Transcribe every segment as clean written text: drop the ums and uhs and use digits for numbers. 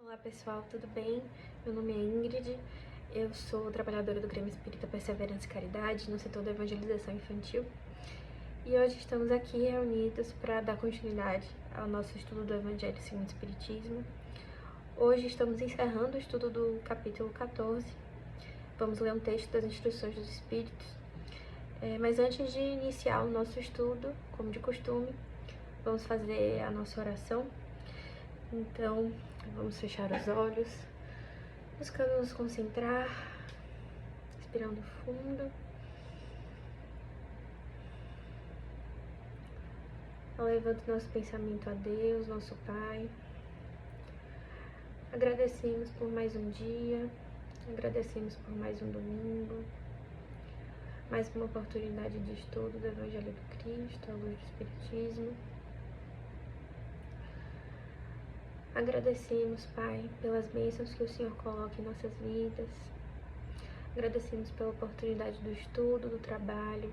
Olá pessoal, tudo bem? Meu nome é Ingrid, eu sou trabalhadora do Grêmio Espírita Perseverança e Caridade no setor da evangelização infantil e hoje estamos aqui reunidos para dar continuidade ao nosso estudo do Evangelho segundo o Espiritismo. Hoje estamos encerrando o estudo do capítulo 14, vamos ler um texto das Instruções dos Espíritos, mas antes de iniciar o nosso estudo, como de costume, vamos fazer a nossa oração. Então, vamos fechar os olhos, buscando nos concentrar, respirando fundo. Elevando nosso pensamento a Deus, nosso Pai. Agradecemos por mais um dia, agradecemos por mais um domingo, mais uma oportunidade de estudo do Evangelho do Cristo, à luz do Espiritismo. Agradecemos, Pai, pelas bênçãos que o Senhor coloca em nossas vidas. Agradecemos pela oportunidade do estudo, do trabalho.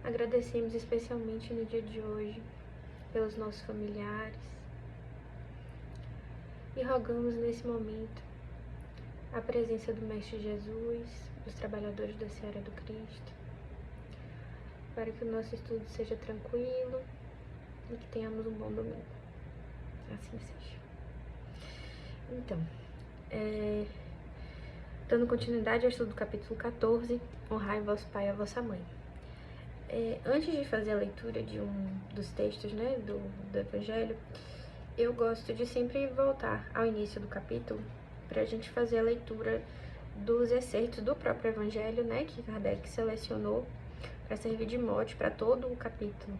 Agradecemos especialmente no dia de hoje pelos nossos familiares. E rogamos nesse momento a presença do Mestre Jesus, dos trabalhadores da Seara do Cristo, para que o nosso estudo seja tranquilo e que tenhamos um bom domingo. Assim seja. Então, dando continuidade ao estudo do capítulo 14, honrai vosso pai e a vossa mãe. Antes de fazer a leitura de um dos textos, do Evangelho, eu gosto de sempre voltar ao início do capítulo para a gente fazer a leitura dos excertos do próprio Evangelho, que Kardec selecionou para servir de mote para todo o capítulo.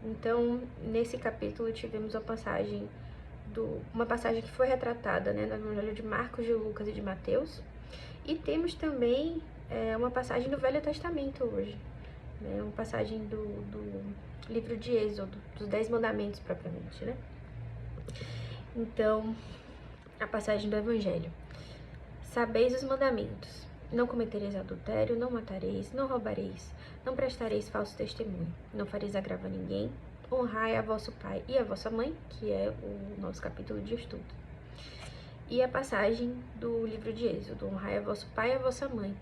Então, nesse capítulo tivemos uma passagem que foi retratada no Evangelho de Marcos, de Lucas e de Mateus, e temos também uma passagem do Velho Testamento hoje, uma passagem do livro de Êxodo, dos 10 mandamentos propriamente, Então, a passagem do Evangelho. Sabeis os mandamentos: não cometereis adultério, não matareis, não roubareis, não prestareis falso testemunho, não fareis agravo a ninguém, honrai a vosso pai e a vossa mãe, que é o nosso capítulo de estudo. E a passagem do livro de Êxodo: honrai a vosso pai e a vossa mãe,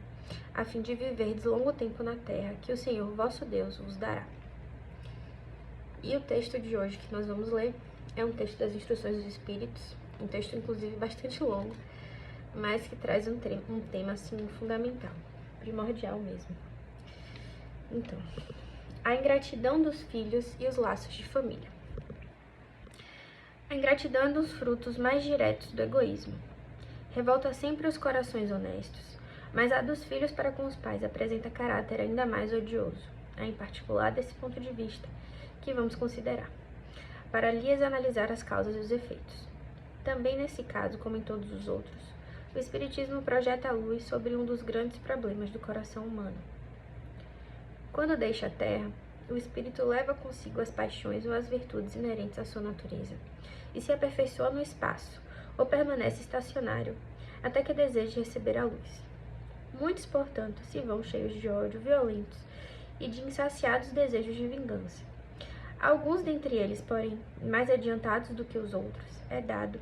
a fim de viverdes longo tempo na terra, que o Senhor vosso Deus vos dará. E o texto de hoje que nós vamos ler é um texto das Instruções dos Espíritos, um texto inclusive bastante longo, mas que traz um tema assim fundamental, primordial mesmo. Então, a ingratidão dos filhos e os laços de família. A ingratidão é um dos frutos mais diretos do egoísmo. Revolta sempre os corações honestos, mas a dos filhos para com os pais apresenta caráter ainda mais odioso. É em particular desse ponto de vista que vamos considerar, para lhes analisar as causas e os efeitos. Também nesse caso, como em todos os outros, o Espiritismo projeta a luz sobre um dos grandes problemas do coração humano. Quando deixa a terra, o espírito leva consigo as paixões ou as virtudes inerentes à sua natureza, e se aperfeiçoa no espaço, ou permanece estacionário, até que deseje receber a luz. Muitos, portanto, se vão cheios de ódio, violentos e de insaciados desejos de vingança. Alguns dentre eles, porém, mais adiantados do que os outros, é dado,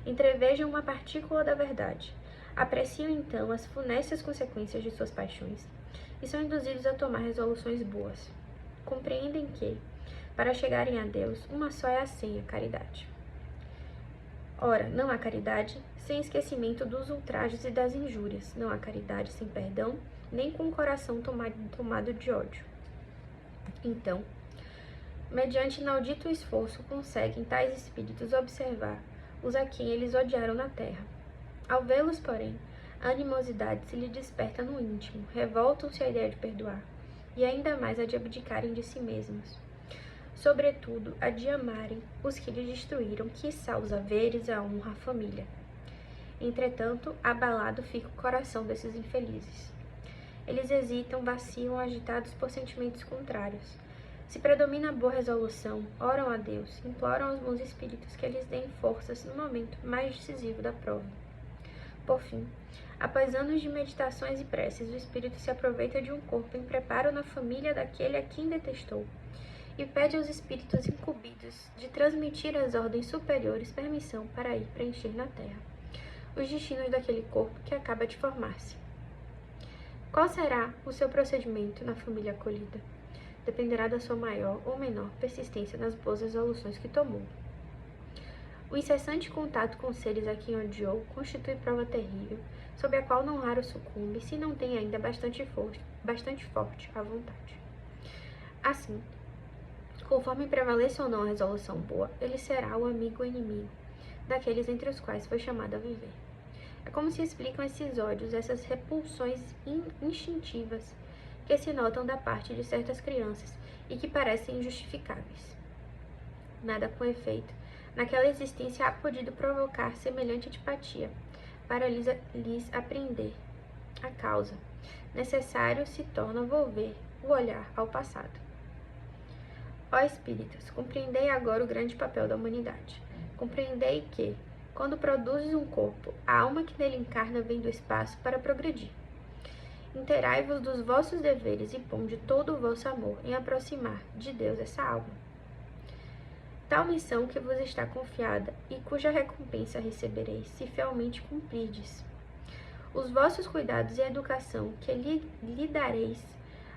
entrevejam uma partícula da verdade, apreciam então as funestas consequências de suas paixões e são induzidos a tomar resoluções boas. Compreendem que, para chegarem a Deus, uma só é a senha, caridade. Ora, não há caridade sem esquecimento dos ultrajes e das injúrias, não há caridade sem perdão, nem com o coração tomado de ódio. Então, mediante inaudito esforço, conseguem tais espíritos observar os a quem eles odiaram na terra. Ao vê-los, porém, a animosidade se lhe desperta no íntimo, revoltam-se à ideia de perdoar, e ainda mais a de abdicarem de si mesmos. Sobretudo, a de amarem os que lhe destruíram, quiçá os haveres, a honra, a família. Entretanto, abalado fica o coração desses infelizes. Eles hesitam, vacilam, agitados por sentimentos contrários. Se predomina a boa resolução, oram a Deus, imploram aos bons espíritos que lhes deem forças no momento mais decisivo da prova. Por fim, após anos de meditações e preces, o espírito se aproveita de um corpo em preparo na família daquele a quem detestou, e pede aos espíritos incumbidos de transmitir às ordens superiores permissão para ir preencher na terra os destinos daquele corpo que acaba de formar-se. Qual será o seu procedimento na família acolhida? Dependerá da sua maior ou menor persistência nas boas resoluções que tomou. O incessante contato com seres a quem odiou constitui prova terrível, sob a qual não raro sucumbe se não tem ainda bastante forte a vontade. Assim, conforme prevaleça ou não a resolução boa, ele será o amigo ou inimigo daqueles entre os quais foi chamado a viver. É como se explicam esses ódios, essas repulsões instintivas que se notam da parte de certas crianças e que parecem injustificáveis. Nada com efeito, naquela existência há podido provocar semelhante antipatia, para lhes apreender a causa. Necessário se torna volver o olhar ao passado. Ó espíritas, compreendei agora o grande papel da humanidade. Compreendei que, quando produzes um corpo, a alma que nele encarna vem do espaço para progredir. Inteirai-vos dos vossos deveres e ponde todo o vosso amor em aproximar de Deus essa alma. Tal missão que vos está confiada e cuja recompensa recebereis, se fielmente cumprirdes. Os vossos cuidados e a educação que lhe dareis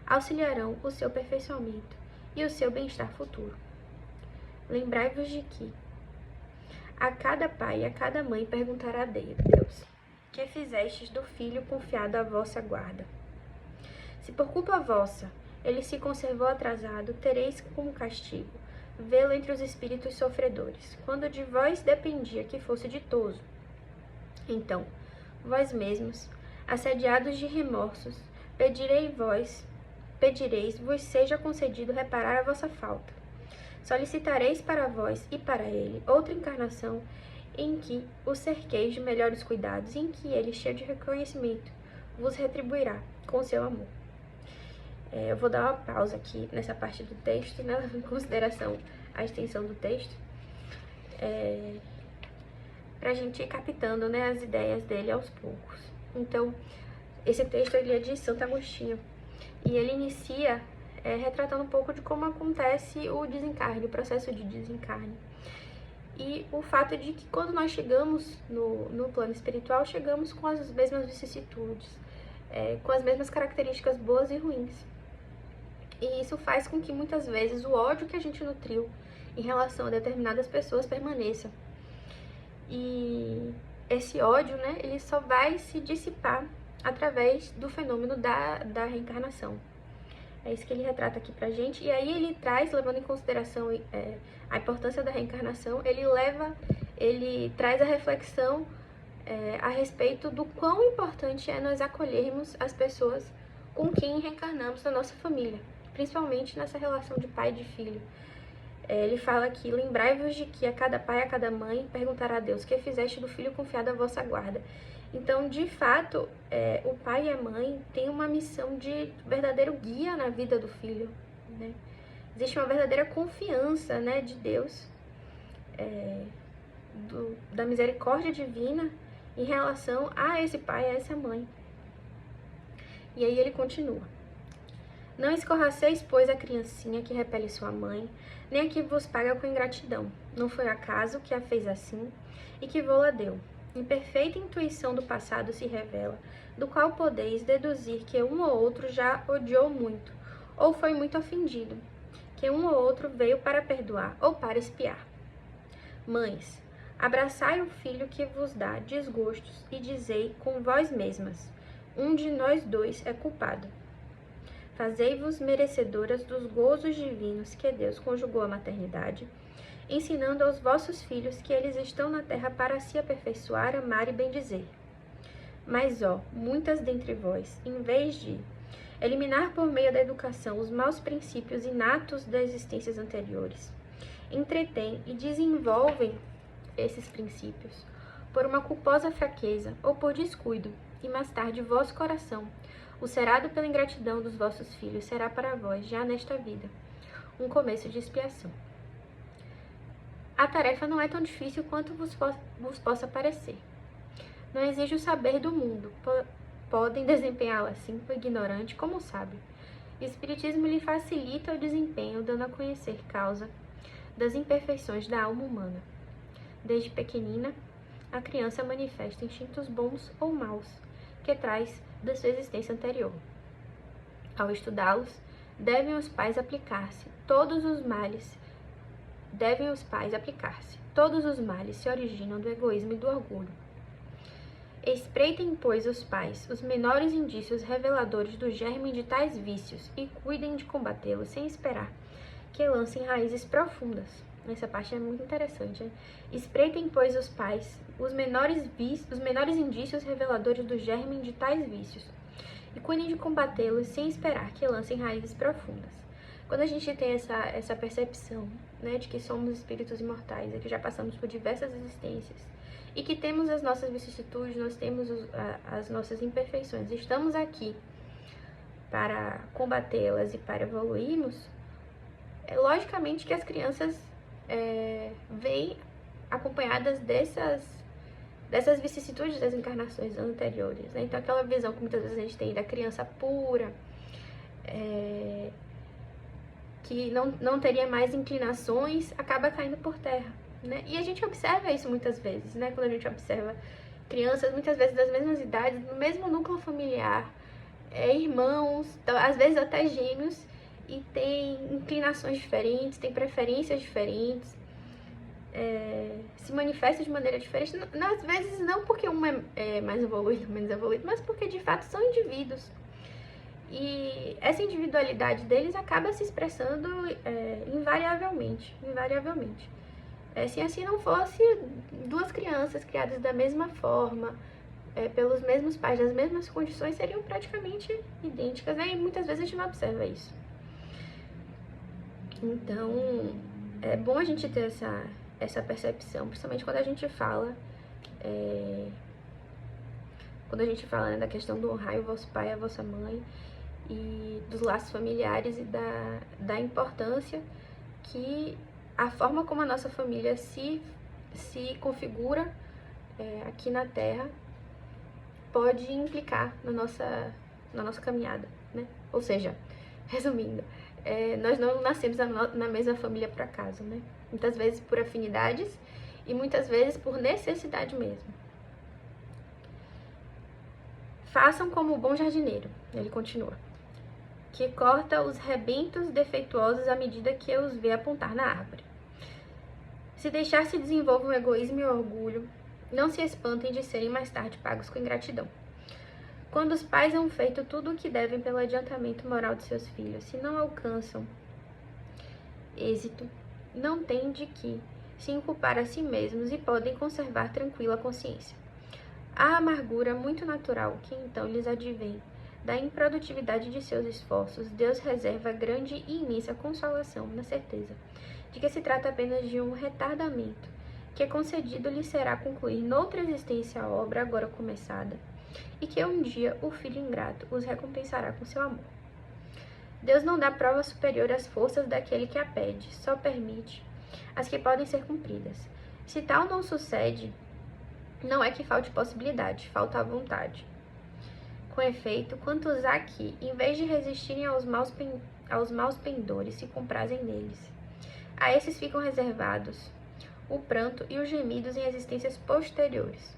auxiliarão o seu aperfeiçoamento e o seu bem-estar futuro. Lembrai-vos de que a cada pai e a cada mãe perguntará a Deus: que fizestes do filho confiado à vossa guarda? Se por culpa vossa ele se conservou atrasado, tereis como castigo vê-lo entre os espíritos sofredores, quando de vós dependia que fosse ditoso. Então, vós mesmos, assediados de remorsos, pedireis vos seja concedido reparar a vossa falta. Solicitareis para vós e para ele outra encarnação em que o cerqueis de melhores cuidados e em que ele, cheio de reconhecimento, vos retribuirá com seu amor. Eu vou dar uma pausa aqui nessa parte do texto, levando em consideração a extensão do texto, para a gente ir captando, né, as ideias dele aos poucos. Então, esse texto ele é de Santo Agostinho, e ele inicia retratando um pouco de como acontece o desencarne, o processo de desencarne. E o fato de que quando nós chegamos no plano espiritual, chegamos com as mesmas vicissitudes, com as mesmas características boas e ruins. E isso faz com que muitas vezes o ódio que a gente nutriu em relação a determinadas pessoas permaneça. E esse ódio, né, ele só vai se dissipar através do fenômeno da reencarnação. É isso que ele retrata aqui pra gente. E aí ele traz, levando em consideração a importância da reencarnação, ele traz a reflexão a respeito do quão importante é nós acolhermos as pessoas com quem reencarnamos na nossa família, principalmente nessa relação de pai e de filho. Ele fala aqui: lembrai-vos de que a cada pai e a cada mãe perguntará a Deus: que fizeste do filho confiado à vossa guarda? Então, de fato, o pai e a mãe têm uma missão de verdadeiro guia na vida do filho, né? Existe uma verdadeira confiança, né, de Deus, da misericórdia divina em relação a esse pai e a essa mãe. E aí ele continua: não escorraceis, pois, a criancinha que repele sua mãe, nem a que vos paga com ingratidão. Não foi acaso que a fez assim e que vô-la deu. Em perfeita intuição do passado se revela, do qual podeis deduzir que um ou outro já odiou muito, ou foi muito ofendido, que um ou outro veio para perdoar ou para espiar. Mães, abraçai o filho que vos dá desgostos e dizei com vós mesmas: um de nós dois é culpado. Fazei-vos merecedoras dos gozos divinos que Deus conjugou à maternidade, ensinando aos vossos filhos que eles estão na terra para se aperfeiçoar, amar e bendizer. Mas, muitas dentre vós, em vez de eliminar por meio da educação os maus princípios inatos das existências anteriores, entretêm e desenvolvem esses princípios por uma culposa fraqueza ou por descuido, e mais tarde vosso coração, ulcerado pela ingratidão dos vossos filhos, será para vós, já nesta vida, um começo de expiação. A tarefa não é tão difícil quanto vos possa parecer. Não exige o saber do mundo. Podem desempenhá-la assim, o ignorante como o sábio. O Espiritismo lhe facilita o desempenho, dando a conhecer causa das imperfeições da alma humana. Desde pequenina, a criança manifesta instintos bons ou maus, que traz da sua existência anterior. Ao estudá-los, devem os pais aplicar-se. Todos os males se originam do egoísmo e do orgulho. Espreitem, pois, os pais os menores indícios reveladores do germe de tais vícios e cuidem de combatê-los sem esperar que lancem raízes profundas. Essa parte é muito interessante, né? Espreitem, pois, os pais os menores indícios reveladores do germe de tais vícios e cuidem de combatê-los sem esperar que lancem raízes profundas. Quando a gente tem essa percepção, né, de que somos espíritos imortais, que já passamos por diversas existências, e que temos as nossas vicissitudes, nós temos as nossas imperfeições, estamos aqui para combatê-las e para evoluirmos, logicamente que as crianças vêm acompanhadas dessas vicissitudes das encarnações anteriores, né? Então aquela visão que muitas vezes a gente tem da criança pura, que não teria mais inclinações, acaba caindo por terra, né? E a gente observa isso muitas vezes, né? Quando a gente observa crianças, muitas vezes das mesmas idades, do mesmo núcleo familiar, irmãos, às vezes até gêmeos, e tem inclinações diferentes, tem preferências diferentes, se manifesta de maneira diferente, às vezes não porque um é mais evoluído, menos evoluído, mas porque de fato são indivíduos. E essa individualidade deles acaba se expressando invariavelmente. Se assim não fosse, duas crianças criadas da mesma forma, pelos mesmos pais, nas mesmas condições, seriam praticamente idênticas, né? E muitas vezes a gente não observa isso. Então, é bom a gente ter essa percepção, principalmente quando a gente fala, né, da questão do honrar o vosso pai e a vossa mãe, e dos laços familiares e da importância que a forma como a nossa família se configura aqui na Terra pode implicar na nossa caminhada, né? Ou seja, resumindo, nós não nascemos na mesma família por acaso, né? Muitas vezes por afinidades e muitas vezes por necessidade mesmo. Façam como o bom jardineiro, ele continua, que corta os rebentos defeituosos à medida que os vê apontar na árvore. Se deixar se desenvolvam o egoísmo e o orgulho, não se espantem de serem mais tarde pagos com ingratidão. Quando os pais hão feito tudo o que devem pelo adiantamento moral de seus filhos, se não alcançam êxito, não têm de que se inculpar a si mesmos e podem conservar tranquila consciência. A amargura muito natural que então lhes advém da improdutividade de seus esforços, Deus reserva grande e imensa consolação na certeza de que se trata apenas de um retardamento, que concedido lhe será concluir noutra existência a obra agora começada, e que um dia o filho ingrato os recompensará com seu amor. Deus não dá prova superior às forças daquele que a pede, só permite as que podem ser cumpridas. Se tal não sucede, não é que falte possibilidade, falta a vontade. Com efeito, quantos há que, em vez de resistirem aos maus pendores, se comprazem neles? A esses ficam reservados o pranto e os gemidos em existências posteriores.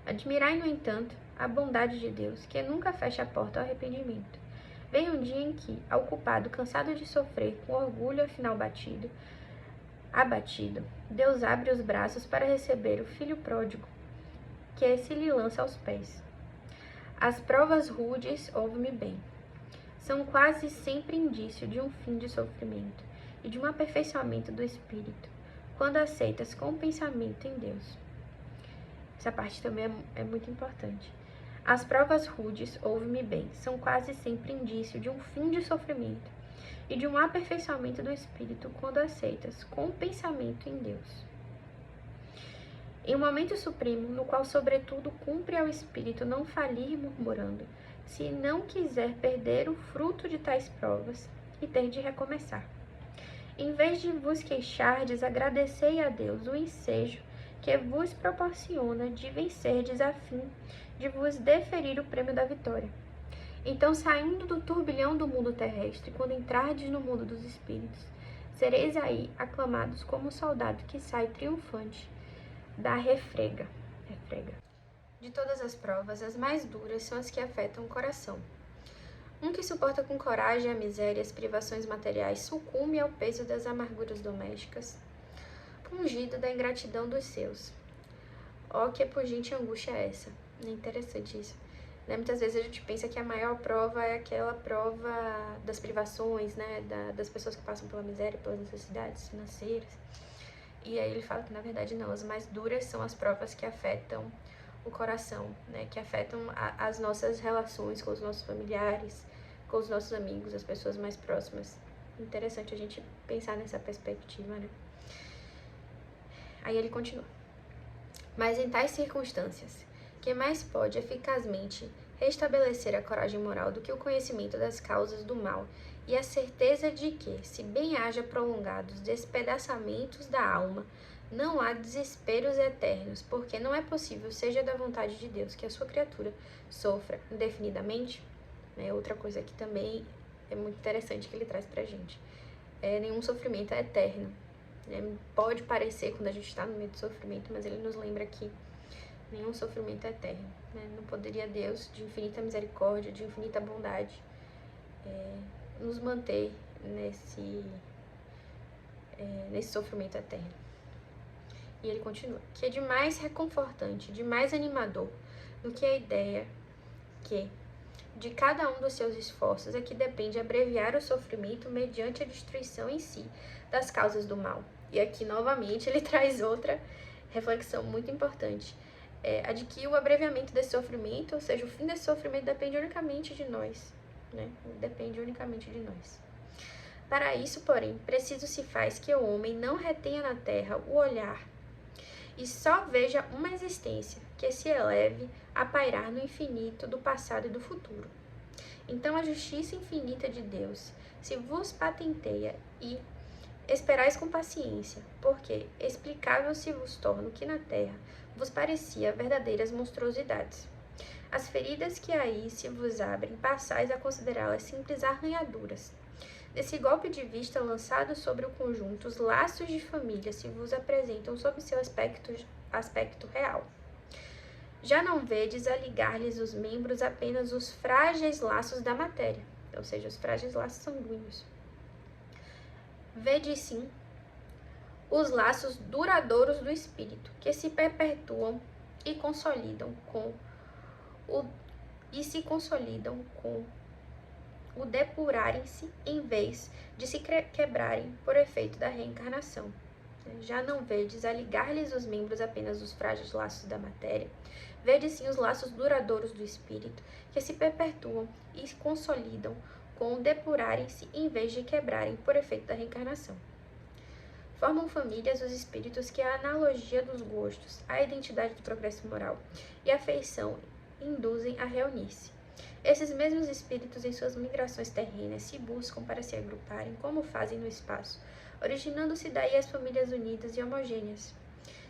Admirai, no entanto, a bondade de Deus, que nunca fecha a porta ao arrependimento. Vem um dia em que, ao culpado cansado de sofrer, com orgulho afinal abatido, Deus abre os braços para receber o filho pródigo, que se lhe lança aos pés. As provas rudes, ouve-me bem, são quase sempre indício de um fim de sofrimento e de um aperfeiçoamento do espírito, quando aceitas com o pensamento em Deus. Essa parte também é muito importante. As provas rudes, ouve-me bem, são quase sempre indício de um fim de sofrimento e de um aperfeiçoamento do espírito, quando aceitas com o pensamento em Deus. Em um momento supremo, no qual, sobretudo, cumpre ao espírito não falir murmurando, se não quiser perder o fruto de tais provas e ter de recomeçar. Em vez de vos queixardes, agradecei a Deus o ensejo que vos proporciona de vencerdes a fim de vos deferir o prêmio da vitória. Então, saindo do turbilhão do mundo terrestre, quando entrardes no mundo dos espíritos, sereis aí aclamados como o soldado que sai triunfante da refrega. De todas as provas, as mais duras são as que afetam o coração. Um que suporta com coragem a miséria e as privações materiais sucumbe ao peso das amarguras domésticas, pungido da ingratidão dos seus. Ó, que pungente angústia é essa! É interessante isso. Né? Muitas vezes a gente pensa que a maior prova é aquela prova das privações, né? Das pessoas que passam pela miséria, pelas necessidades financeiras. E aí ele fala que, na verdade, não. As mais duras são as provas que afetam o coração, né? Que afetam as nossas relações com os nossos familiares, com os nossos amigos, as pessoas mais próximas. Interessante a gente pensar nessa perspectiva, né? Aí ele continua. Mas em tais circunstâncias, que mais pode eficazmente restabelecer a coragem moral do que o conhecimento das causas do mal e a certeza de que, se bem haja prolongados despedaçamentos da alma, não há desesperos eternos, porque não é possível, seja da vontade de Deus, que a sua criatura sofra indefinidamente. Outra coisa que também é muito interessante que ele traz pra gente. Nenhum sofrimento é eterno. Pode parecer quando a gente está no meio do sofrimento, mas ele nos lembra que nenhum sofrimento é eterno. Não poderia Deus, de infinita misericórdia, de infinita bondade, nos manter nesse sofrimento eterno. E ele continua, que é de mais reconfortante, de mais animador do que a ideia que de cada um dos seus esforços é que depende abreviar o sofrimento mediante a destruição em si das causas do mal. E aqui, novamente, ele traz outra reflexão muito importante. A de que o abreviamento desse sofrimento, ou seja, o fim desse sofrimento, depende unicamente de nós. Depende unicamente de nós. Para isso, porém, preciso se faz que o homem não retenha na terra o olhar e só veja uma existência que se eleve a pairar no infinito do passado e do futuro. Então a justiça infinita de Deus se vos patenteia e esperais com paciência, porque explicável se vos torna o que na terra vos parecia verdadeiras monstruosidades. As feridas que aí se vos abrem, passais a considerá-las simples arranhaduras. Desse golpe de vista lançado sobre o conjunto, os laços de família se vos apresentam sob seu aspecto real. Já não vedes a ligar-lhes os membros apenas os frágeis laços da matéria, ou seja, os frágeis laços sanguíneos. Vede, sim, os laços duradouros do espírito, que se perpetuam e se consolidam com o depurarem-se em vez de se quebrarem por efeito da reencarnação. Já não vedes a ligar-lhes os membros apenas os frágeis laços da matéria, vede sim os laços duradouros do espírito, que se perpetuam e se consolidam com o depurarem-se em vez de quebrarem por efeito da reencarnação. Formam famílias os espíritos que a analogia dos gostos, a identidade do progresso moral e a afeição induzem a reunir-se. Esses mesmos espíritos, em suas migrações terrenas, se buscam para se agruparem, como fazem no espaço, originando-se daí as famílias unidas e homogêneas.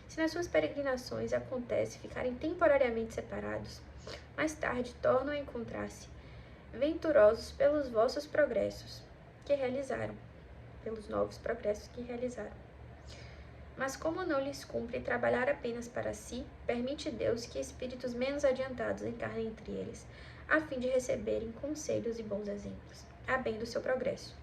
Se nas suas peregrinações acontece ficarem temporariamente separados, mais tarde tornam a encontrar-se, venturosos pelos vossos progressos que realizaram, pelos novos progressos que realizaram. Mas como não lhes cumpre trabalhar apenas para si, permite Deus que espíritos menos adiantados encarnem entre eles, a fim de receberem conselhos e bons exemplos, a bem do seu progresso.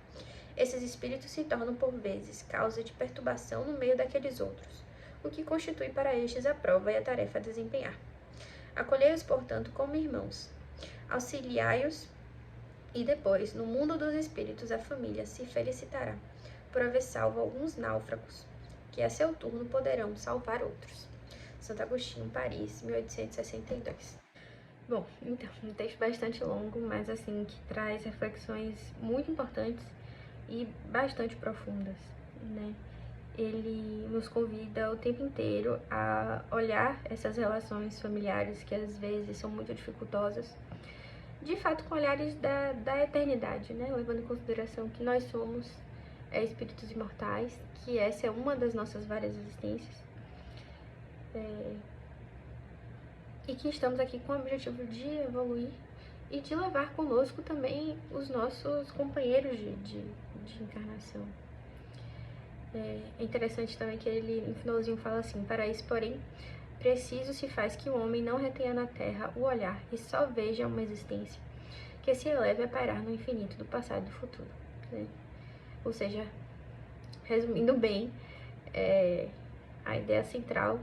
Esses espíritos se tornam, por vezes, causa de perturbação no meio daqueles outros, o que constitui para estes a prova e a tarefa a desempenhar. Acolhei-os, portanto, como irmãos, auxiliai-os, e depois, no mundo dos espíritos, a família se felicitará por haver salvo alguns náufragos, que a seu turno poderão salvar outros. Santo Agostinho, Paris, 1862. Bom, então, um texto bastante longo, mas assim, que traz reflexões muito importantes e bastante profundas, né? Ele nos convida o tempo inteiro a olhar essas relações familiares que às vezes são muito dificultosas, de fato com olhares da eternidade, né? Levando em consideração que nós somos espíritos imortais, que essa é uma das nossas várias existências, e que estamos aqui com o objetivo de evoluir e de levar conosco também os nossos companheiros de encarnação. É interessante também que ele, no finalzinho, fala assim: para isso, porém, preciso se faz que o homem não retenha na terra o olhar e só veja uma existência que se eleve a pairar no infinito do passado e do futuro. Né? Ou seja, resumindo bem, a ideia central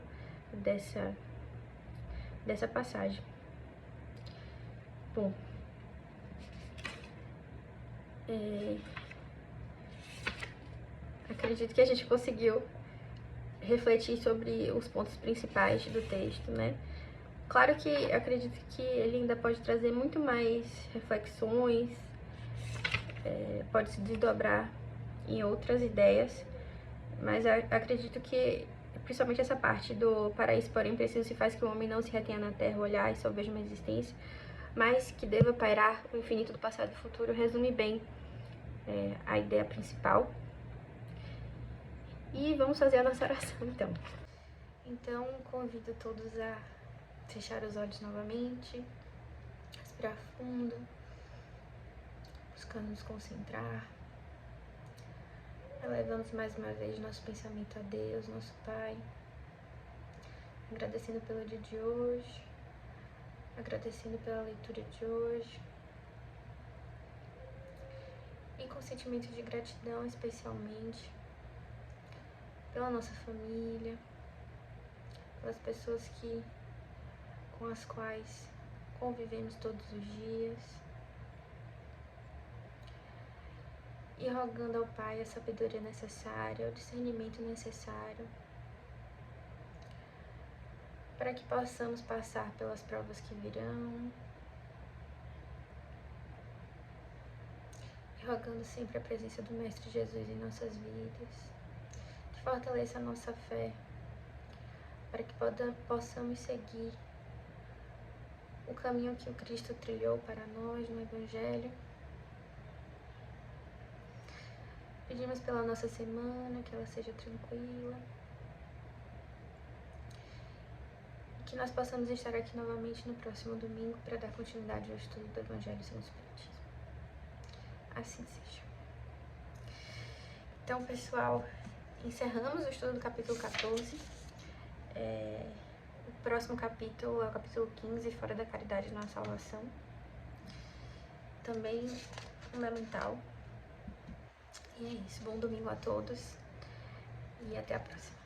dessa passagem. Bom, acredito que a gente conseguiu refletir sobre os pontos principais do texto, né? Claro que acredito que ele ainda pode trazer muito mais reflexões, pode se desdobrar em outras ideias, mas acredito que principalmente essa parte do para isso, porém, preciso se faz que o homem não se retenha na terra, olhar e só veja uma existência, mas que deva pairar o infinito do passado e do futuro, resume bem a ideia principal. E vamos fazer a nossa oração, então. Então, convido todos a fechar os olhos novamente, respirar fundo, buscando nos concentrar. Elevamos mais uma vez nosso pensamento a Deus, nosso Pai, agradecendo pelo dia de hoje, agradecendo pela leitura de hoje, e com sentimento de gratidão especialmente pela nossa família, pelas pessoas com as quais convivemos todos os dias, e rogando ao Pai a sabedoria necessária, o discernimento necessário, para que possamos passar pelas provas que virão, e rogando sempre a presença do Mestre Jesus em nossas vidas, que fortaleça a nossa fé, para que possamos seguir o caminho que o Cristo trilhou para nós no Evangelho. Pedimos pela nossa semana, que ela seja tranquila, e que nós possamos estar aqui novamente no próximo domingo para dar continuidade ao estudo do Evangelho segundo o Espiritismo. Assim seja. Então, pessoal, encerramos o estudo do capítulo 14. O próximo capítulo é o capítulo 15, Fora da Caridade na Salvação. Também fundamental. E é isso. Bom domingo a todos e até a próxima.